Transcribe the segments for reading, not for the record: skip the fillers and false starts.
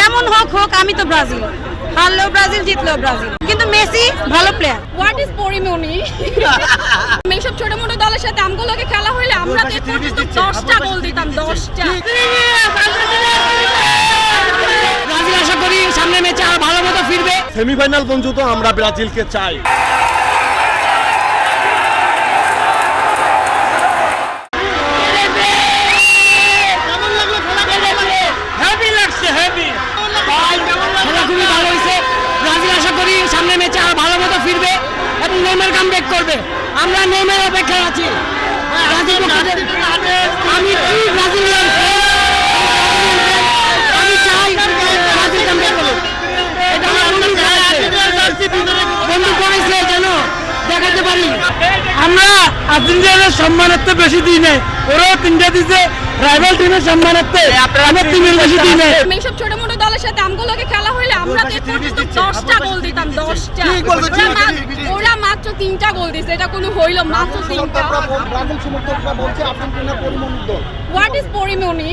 যেমন হোক হোক, আমি তো ব্রাজিল, হারলেও ব্রাজিল, জিতলেও ব্রাজিল, কিন্তু মেসি ভালো প্লেয়ার। What is Porimoni? এইসব ছোট মোটো দলের সাথে আমগুলোকে খেলা হইলে আমরা তো 10টা গোল দিতাম, 10টা। ব্রাজিল আশা করি সামনে ম্যাচে আরো ভালো মতো ফিরবে। সেমিফাইনাল পর্যন্ত আমরা ব্রাজিলকে চাই। খুবই ভালো হয়েছে। ব্রাজিল আশা করি সামনে ম্যাচে আরো ভালো মতো ফিরবে এবং নেইমার কামব্যাক করবে। আমরা নেইমার অপেক্ষায় আছি। আমি কি ব্রাজিলিয়ান, আমি চাই ব্রাজিল কামব্যাক করুক। এটা আমার বন্ধু করেছে যেন দেখাতে পারি। আমরা আর্জেন্টিনার সম্মানার্থে বেশি দিই নাই, ওরাও 3টা দিছে। রাইভাল টিমের সম্মানার্থে আমরা 3 বেশি দিই নাই। এইসব ছোট মোটো দলের সাথে আমগুলোকে খেলা হইলে আমরা তো 10টা গোল দিতাম, 10টা। ওরা মাত্র 3টা গোল দিছে, এটা কোনো হইল? মাত্র 3টা। ব্রাজিল সমর্থকরা বলছে আর্জেন্টিনা পরিমণির দল। What is Porimoni?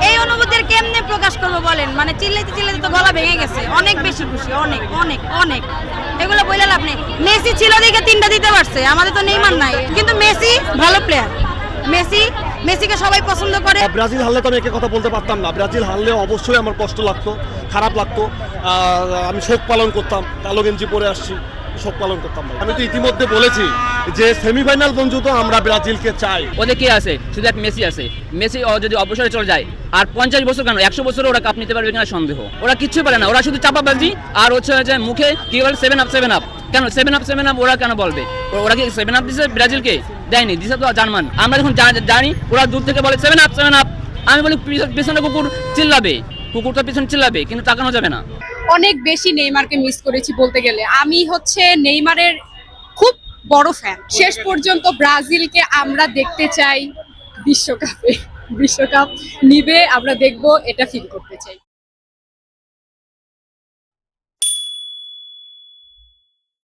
এই অনুভূতির কেমনে প্রকাশ করবো বলেন? মানে চিল্লাইতে চিল্লাইতে তো গলা ভেঙে গেছে। অনেক বেশি খুশি, অনেক অনেক অনেক। এগুলো বলে লাভ নেই। মেসি ছিল দেখে 3টা দিতে পারছে, আমাদের তো নেইমার নাই, কিন্তু মেসি ভালো প্লেয়ার। মেসিকে সবাই পছন্দ করে। ব্রাজিল হারলে তো আমি একে কথা বলতে পারতাম না। ব্রাজিল হারলে অবশ্যই আমার কষ্ট লাগতো, খারাপ লাগতো। আমি শোক পালন করতাম, কালো গেঞ্জি পরে আসছি, শোক পালন করতাম। আমি তো ইতিমধ্যে বলেছি যে সেমিফাইনাল পর্যন্ত আমরা ব্রাজিলকে চাই। ওদের কে আছে? শুধু এক মেসি আছে। মেসি যদি অবসরে চলে যায় আর 50 বছর কেন 100 বছরে ওরা কাপ নিতে পারবে কিনা সন্দেহ। ওরা কিচ্ছু পারে না, ওরা শুধু চাপাবাজি আর হচ্ছে যে মুখে কি বলে 7 আপ 7 আপ। কেন 7 আপ ওরা কেন বলবে? ওরা কি 7 আপ দিছে ব্রাজিলকে? দেয়নি, দিছে তো জার্মান। আমরা যখন জানি ওরা দূর থেকে বলে 7 আপ 7 আপ, আমি বলি পিছনে কুকুর চিল্লাবে, কুকুরটা পিছনে চিল্লাবে, কিন্তু তাকানো যাবে না। অনেক বেশি নেইমারকে মিস করেছি বলতে গেলে। আমি হচ্ছে নেইমারের খুব বড় ফ্যান। শেষ পর্যন্ত ব্রাজিলকে আমরা দেখতে চাই বিশ্বকাপে। বিশ্বকাপ নিবে, আমরা দেখবো, এটা ফিল করতে চাই।